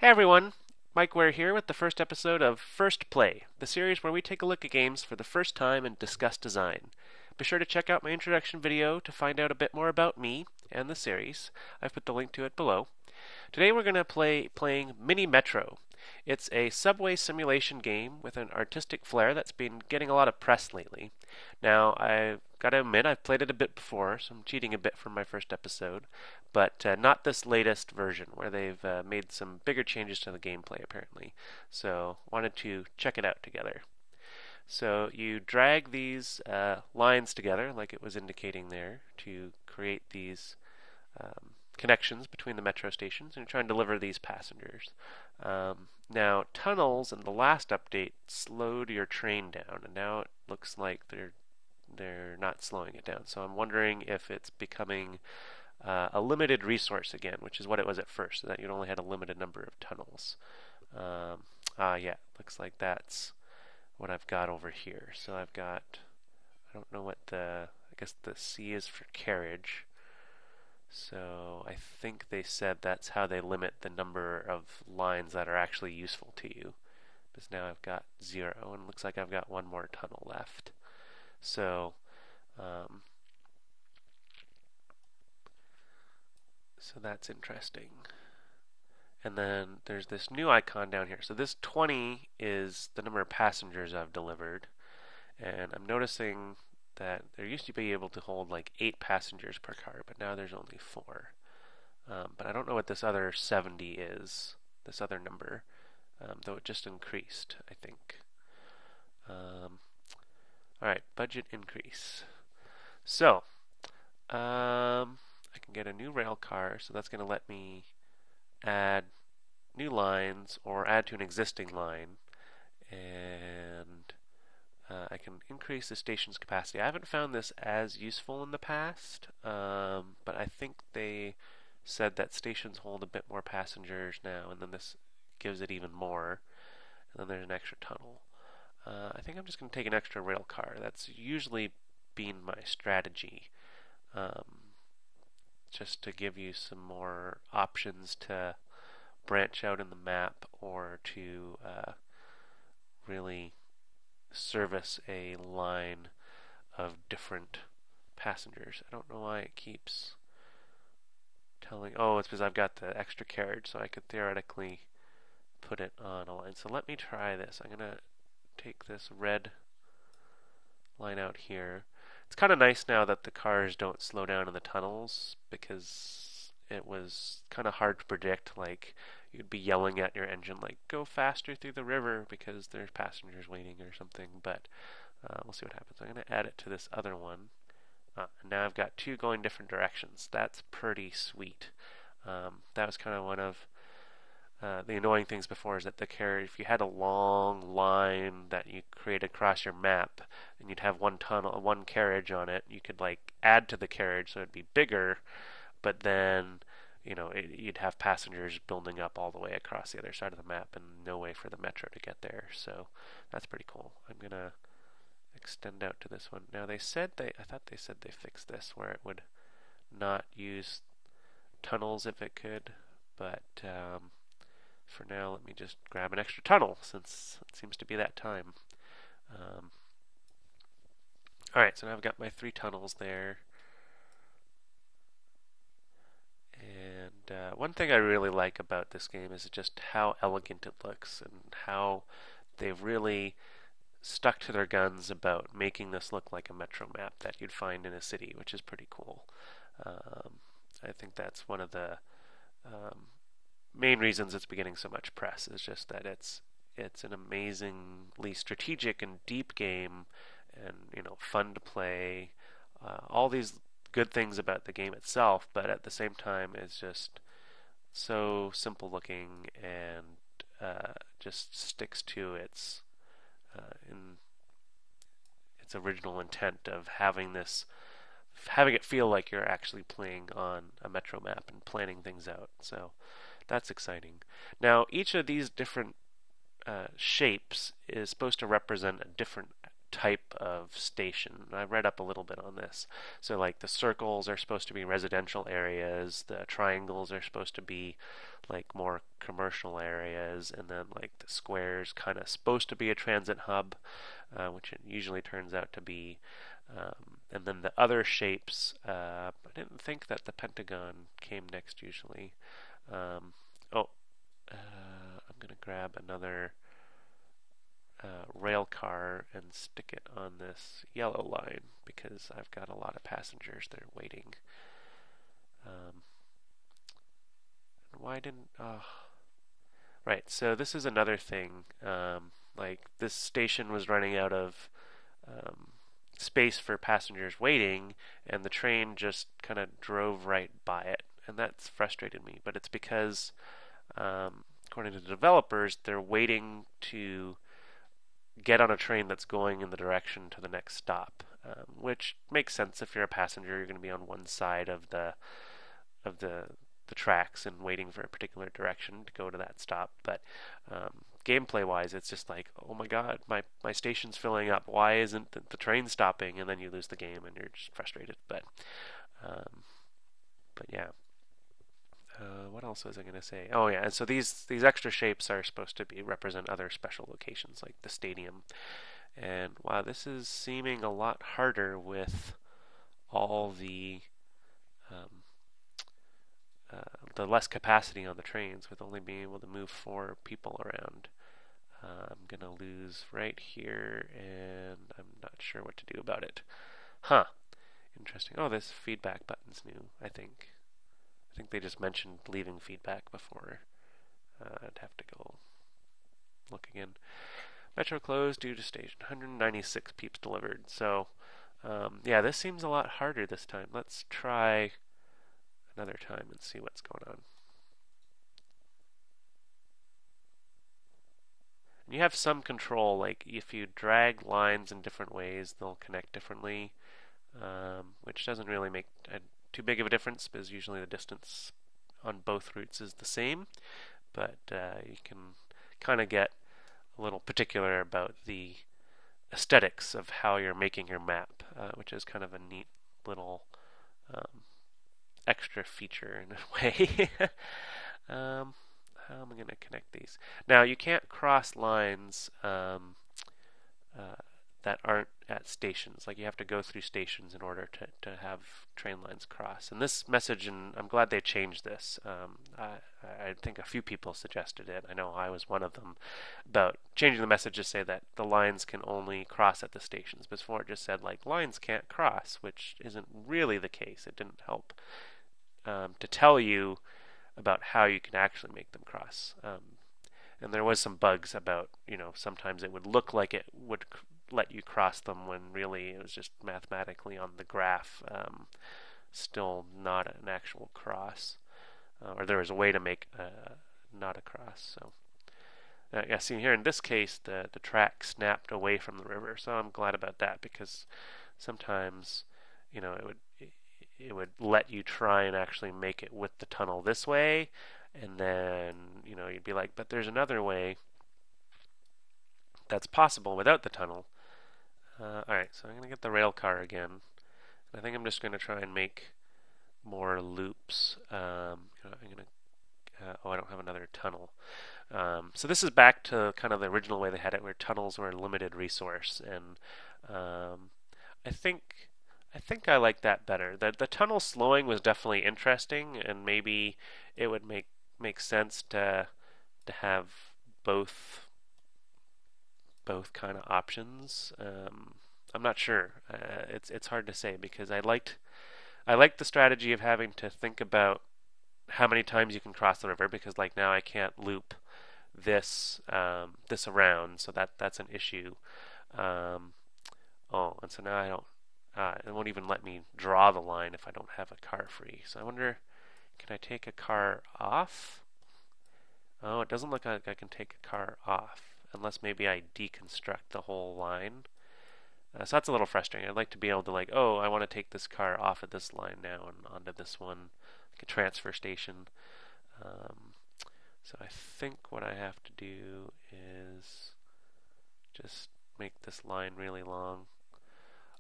Hey everyone, Mike Ware here with the first episode of First Play, the series where we take a look at games for the first time and discuss design. Be sure to check out my introduction video to find out a bit more about me and the series. I've put the link to it below. Today we're going to playing Mini Metro. It's a subway simulation game with an artistic flair that's been getting a lot of press lately. Now, I've got to admit, I've played it a bit before, so I'm cheating a bit from my first episode, but not this latest version where they've made some bigger changes to the gameplay apparently. So, wanted to check it out together. So, you drag these lines together, like it was indicating there, to create these connections between the metro stations and try and deliver these passengers. Now, tunnels in the last update slowed your train down, and now it looks like they're not slowing it down. So I'm wondering if it's becoming a limited resource again, which is what it was at first, so that you only had a limited number of tunnels. Yeah, looks like that's what I've got over here. So I've got, I don't know what I guess the C is for carriage. So I think they said that's how they limit the number of lines that are actually useful to you. Because now I've got 0, and it looks like I've got one more tunnel left. So, um, so that's interesting. And then there's this new icon down here. So this 20 is the number of passengers I've delivered. And I'm noticing that there used to be able to hold like 8 passengers per car, but now there's only 4. But I don't know what this other 70 is, this other number, though it just increased, I think. Alright, budget increase. So, I can get a new rail car, so that's going to let me add new lines or add to an existing line. And I can increase the station's capacity. I haven't found this as useful in the past, but I think they said that stations hold a bit more passengers now, and then this gives it even more. And then there's an extra tunnel. I think I'm just going to take an extra rail car. That's usually been my strategy, just to give you some more options to branch out in the map or to really service a line of different passengers. I don't know why it keeps telling. Oh, it's because I've got the extra carriage, so I could theoretically put it on a line. So let me try this. I'm going to take this red line out here. It's kind of nice now that the cars don't slow down in the tunnels, because it was kind of hard to predict. Like, you'd be yelling at your engine like, go faster through the river because there's passengers waiting or something. But we'll see what happens. I'm going to add it to this other one. And now I've got 2 going different directions. That's pretty sweet. That was kind of one of the annoying things before, is that the carriage, if you had a long line that you created across your map, and you'd have one carriage on it, you could like add to the carriage so it'd be bigger, but then you'd have passengers building up all the way across the other side of the map, and no way for the metro to get there. So that's pretty cool. I'm gonna extend out to this one. Now I thought they said they fixed this where it would not use tunnels if it could, but for now, let me just grab an extra tunnel, since it seems to be that time. Alright, so now I've got my 3 tunnels there. And one thing I really like about this game is just how elegant it looks, and how they've really stuck to their guns about making this look like a metro map that you'd find in a city, which is pretty cool. I think that's one of the main reasons it's been getting so much press, is just that it's an amazingly strategic and deep game, and fun to play. All these good things about the game itself, but at the same time, it's just so simple looking, and just sticks to in its original intent of having it feel like you're actually playing on a metro map and planning things out. So that's exciting. Now, each of these different shapes is supposed to represent a different type of station. I read up a little bit on this. So like the circles are supposed to be residential areas, the triangles are supposed to be like more commercial areas, and then like the squares kind of supposed to be a transit hub, which it usually turns out to be. And then the other shapes, I didn't think that the pentagon came next usually. Oh, I'm going to grab another rail car and stick it on this yellow line because I've got a lot of passengers that are waiting. Why didn't... Right, so this is another thing. Like this station was running out of space for passengers waiting, and the train just kind of drove right by it, and that's frustrated me. But it's because, according to the developers, they're waiting to get on a train that's going in the direction to the next stop, which makes sense. If you're a passenger, you're going to be on one side of the tracks and waiting for a particular direction to go to that stop. But gameplay wise, it's just like, oh my god, my station's filling up, why isn't the train stopping? And then you lose the game and you're just frustrated. But yeah, what else was I going to say? Oh yeah, and so these extra shapes are supposed to represent other special locations like the stadium. And wow, this is seeming a lot harder with all the less capacity on the trains, with only being able to move 4 people around. I'm going to lose right here, and I'm not sure what to do about it. Huh. Interesting. Oh, this feedback button's new, I think. I think they just mentioned leaving feedback before. I'd have to go look again. Metro closed due to station. 196 peeps delivered. So, yeah, this seems a lot harder this time. Let's try another time and see what's going on. And you have some control, like if you drag lines in different ways, they'll connect differently, which doesn't really make too big of a difference because usually the distance on both routes is the same. But you can kind of get a little particular about the aesthetics of how you're making your map, which is kind of a neat little extra feature in a way. How am I going to connect these? Now, you can't cross lines that aren't at stations. Like, you have to go through stations in order to have train lines cross. And this message, and I'm glad they changed this. I think a few people suggested it. I know I was one of them, about changing the message to say that the lines can only cross at the stations. Before it just said, like, lines can't cross, which isn't really the case. It didn't help to tell you about how you can actually make them cross. And there was some bugs about, sometimes it would look like it would let you cross them when really it was just mathematically on the graph, still not an actual cross. Or there was a way to make not a cross. So, yeah, see here in this case, the track snapped away from the river. So I'm glad about that, because sometimes, it would let you try and actually make it with the tunnel this way, and then you'd be like, but there's another way that's possible without the tunnel. Alright, so I'm going to get the rail car again. I think I'm just going to try and make more loops. I'm going to I don't have another tunnel. So this is back to kind of the original way they had it, where tunnels were a limited resource, and I think I like that better. The tunnel slowing was definitely interesting, and maybe it would make sense to have both kind of options. I'm not sure. It's hard to say, because I liked the strategy of having to think about how many times you can cross the river, because like now I can't loop this around, so that's an issue. And so now I don't. It won't even let me draw the line if I don't have a car free. So I wonder, can I take a car off? Oh, it doesn't look like I can take a car off, unless maybe I deconstruct the whole line. So that's a little frustrating. I'd like to be able to I want to take this car off of this line now and onto this one, like a transfer station. So I think what I have to do is just make this line really long.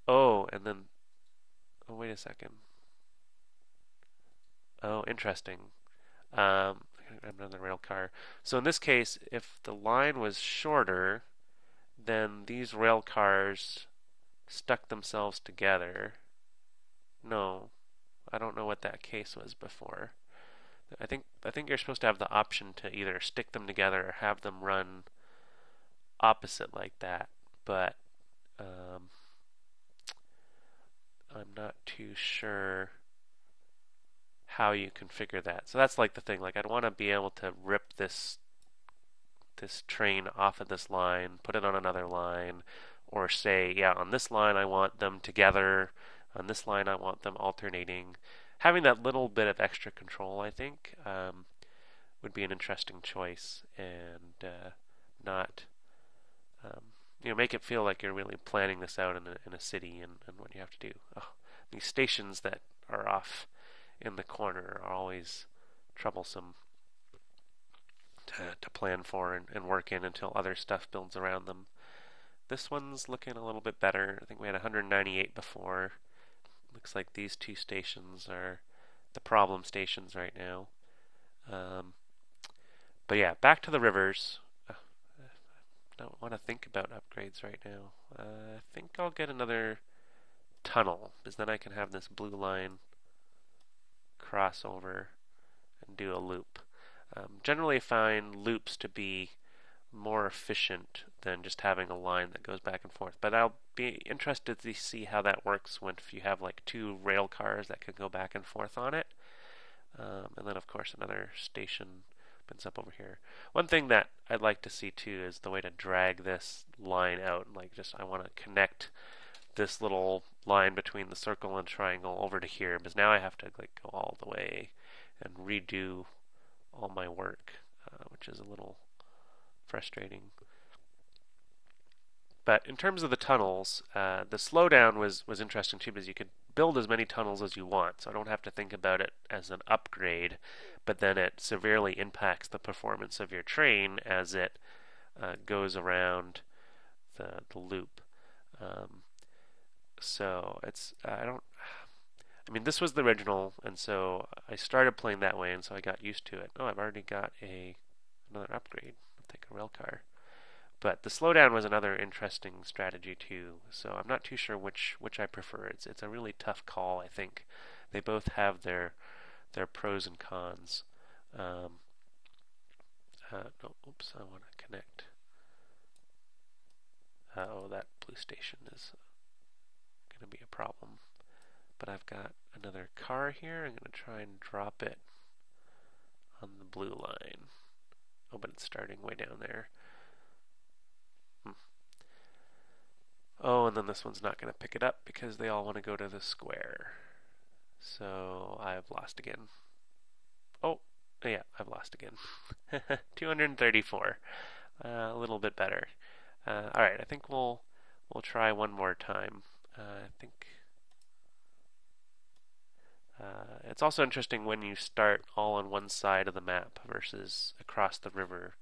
Oh, and then, oh, wait a second. Oh, interesting. Another rail car. So in this case, if the line was shorter, then these rail cars stuck themselves together. No, I don't know what that case was before. I think you're supposed to have the option to either stick them together or have them run opposite like that, but um, I'm not too sure how you configure that. So that's like the thing. Like I'd want to be able to rip this train off of this line, put it on another line, or say, yeah, on this line I want them together, on this line I want them alternating. Having that little bit of extra control, I think, would be an interesting choice, and not, um, make it feel like you're really planning this out in a city and what you have to do. Oh, these stations that are off in the corner are always troublesome to plan for and work in until other stuff builds around them. This one's looking a little bit better. I think we had 198 before. Looks like these two stations are the problem stations right now. Um, but yeah, back to the rivers. I don't want to think about upgrades right now. I think I'll get another tunnel, because then I can have this blue line cross over and do a loop. Generally, I find loops to be more efficient than just having a line that goes back and forth. But I'll be interested to see how that works when if you have like two rail cars that can go back and forth on it. And then, of course, another station opens up over here. One thing that I'd like to see too is the way to drag this line out. Like, just I want to connect this little line between the circle and triangle over to here, because now I have to like go all the way and redo all my work, which is a little frustrating. But in terms of the tunnels, the slowdown was interesting too, because you could build as many tunnels as you want, so I don't have to think about it as an upgrade, but then it severely impacts the performance of your train as it goes around the loop. So it's I mean, this was the original, and so I started playing that way, and so I got used to it. Oh, I've already got another upgrade. I'll take a rail car. But the slowdown was another interesting strategy too. So I'm not too sure which I prefer. It's a really tough call. I think they both have their pros and cons. No, oops, I want to connect. Oh, that blue station is going to be a problem. But I've got another car here. I'm going to try and drop it on the blue line. Oh, but it's starting way down there. Oh, and then this one's not going to pick it up because they all want to go to the square. So I've lost again. Oh, yeah, I've lost again. 234. A little bit better. Alright, I think we'll try one more time. I think it's also interesting when you start all on one side of the map versus across the river.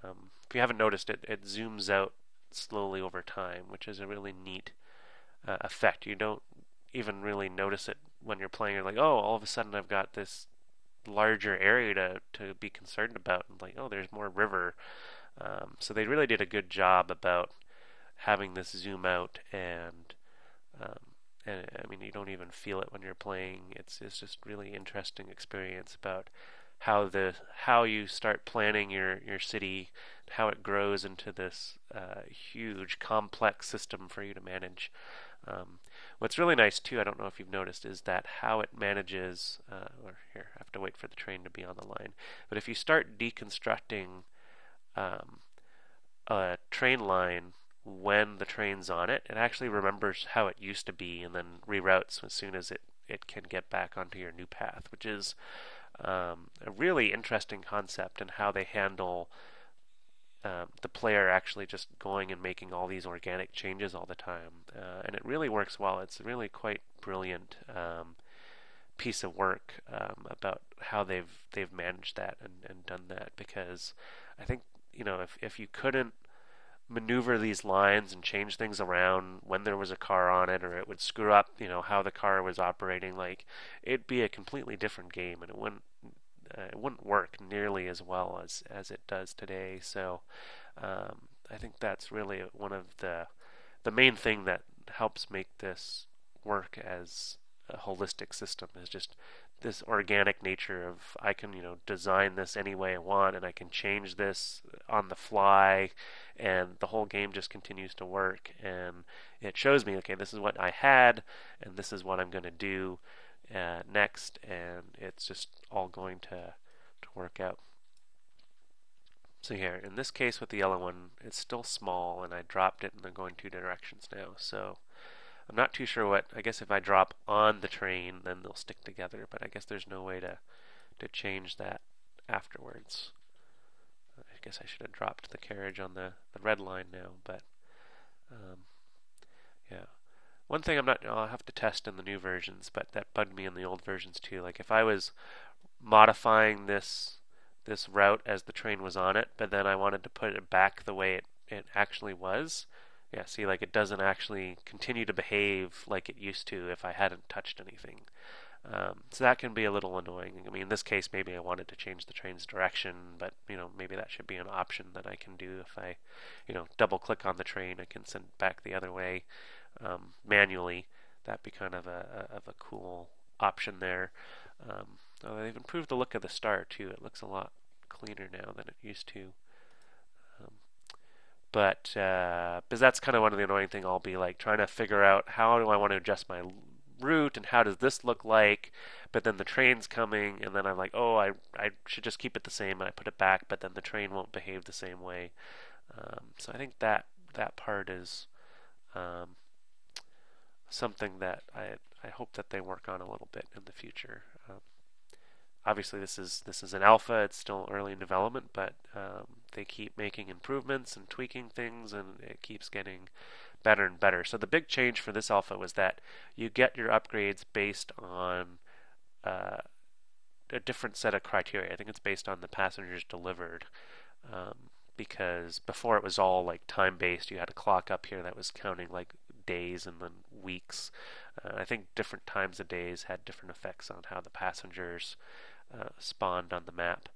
If you haven't noticed it, it zooms out slowly over time, which is a really neat effect. You don't even really notice it when you're playing. You're like, oh, all of a sudden I've got this larger area to be concerned about, and like, oh, there's more river. So they really did a good job about having this zoom out, and I mean, you don't even feel it when you're playing. It's just really interesting experience about how you start planning your city, how it grows into this huge complex system for you to manage. What's really nice too, I don't know if you've noticed, is that how it manages. Or here, I have to wait for the train to be on the line. But if you start deconstructing a train line when the train's on it, it actually remembers how it used to be and then reroutes as soon as it can get back onto your new path, which is a really interesting concept, and how they handle the player actually just going and making all these organic changes all the time. And it really works well. It's really quite brilliant piece of work about how they've managed that and done that, because I think, if you couldn't maneuver these lines and change things around when there was a car on it, or it would screw up, how the car was operating. Like it'd be a completely different game, and it wouldn't work nearly as well as it does today. So I think that's really one of the main thing that helps make this work as a holistic system is just this organic nature of I can design this any way I want, and I can change this on the fly, and the whole game just continues to work, and it shows me, okay, this is what I had and this is what I'm going to do next, and it's just all going to work out. So here, in this case with the yellow one, it's still small, and I dropped it and they're going two directions now. So I'm not too sure I guess if I drop on the train, then they'll stick together, but I guess there's no way to change that afterwards. I guess I should have dropped the carriage on the red line now, but um, yeah. One thing I'll have to test in the new versions, but that bugged me in the old versions too. Like if I was modifying this route as the train was on it, but then I wanted to put it back the way it actually was. Yeah, see, like it doesn't actually continue to behave like it used to if I hadn't touched anything. So that can be a little annoying. I mean, in this case, maybe I wanted to change the train's direction, but maybe that should be an option that I can do if I, double click on the train. I can send it back the other way manually. That'd be kind of a cool option there. They've improved the look of the star too. It looks a lot cleaner now than it used to. Um, but because that's kind of one of the annoying thing. I'll be like trying to figure out how do I want to adjust my route and how does this look like, but then the train's coming and then I'm like, oh, I should just keep it the same, and I put it back, but then the train won't behave the same way. So I think that part is something that I hope that they work on a little bit in the future. Obviously, this is an alpha. It's still early in development, but they keep making improvements and tweaking things, and it keeps getting better and better. So the big change for this alpha was that you get your upgrades based on a different set of criteria. I think it's based on the passengers delivered, because before it was all like time based. You had a clock up here that was counting like days and then weeks. I think different times of days had different effects on how the passengers spawned on the map.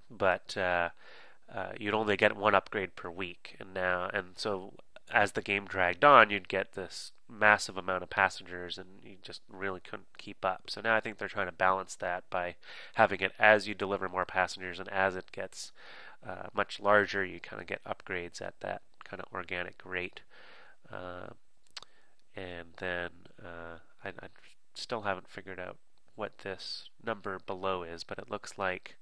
But you'd only get one upgrade per week, and so as the game dragged on, you'd get this massive amount of passengers, and you just really couldn't keep up. So now I think they're trying to balance that by having it as you deliver more passengers, and as it gets much larger, you kind of get upgrades at that kind of organic rate. And then I still haven't figured out what this number below is, but it looks like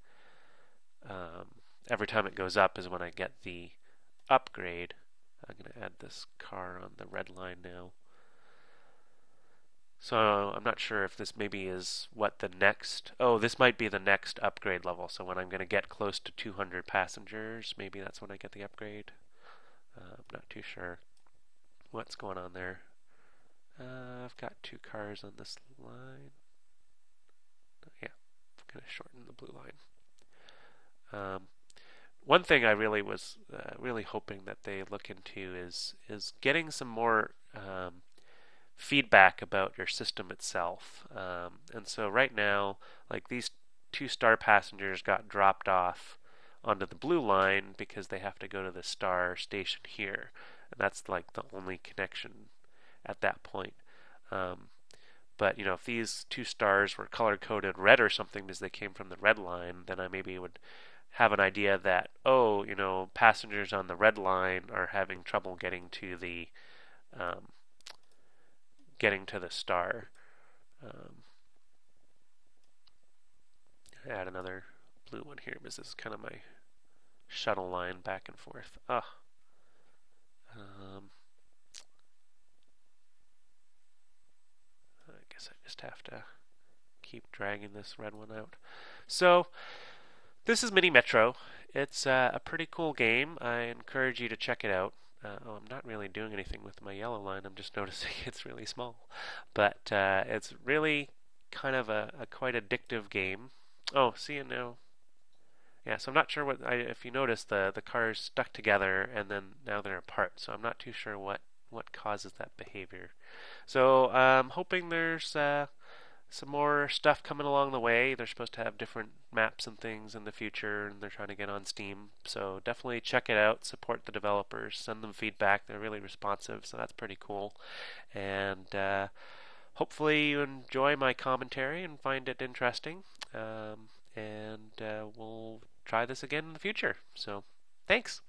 every time it goes up is when I get the upgrade. I'm going to add this car on the red line now. So I'm not sure if this maybe is what the next... Oh, this might be the next upgrade level. So when I'm going to get close to 200 passengers, maybe that's when I get the upgrade. I'm not too sure what's going on there. I've got two cars on this line. Yeah, I'm going to shorten the blue line. One thing I really was really hoping that they look into is getting some more feedback about your system itself. And so right now, like these two star passengers got dropped off onto the blue line because they have to go to the star station here. And that's like the only connection at that point. But if these two stars were color coded red or something because they came from the red line, then I maybe would have an idea that passengers on the red line are having trouble getting to the star. Add another blue one here because this is kind of my shuttle line back and forth. I guess I just have to keep dragging this red one out. So this is Mini Metro. It's a pretty cool game. I encourage you to check it out. I'm not really doing anything with my yellow line. I'm just noticing it's really small. But it's really kind of a quite addictive game. Oh, see it now. Yeah, so I'm not sure if you notice the cars stuck together and then now they're apart. So I'm not too sure what causes that behavior. So I'm hoping there's some more stuff coming along the way. They're supposed to have different maps and things in the future, and they're trying to get on Steam. So definitely check it out, support the developers, send them feedback. They're really responsive, so that's pretty cool. And hopefully you enjoy my commentary and find it interesting. And we'll try this again in the future. So thanks.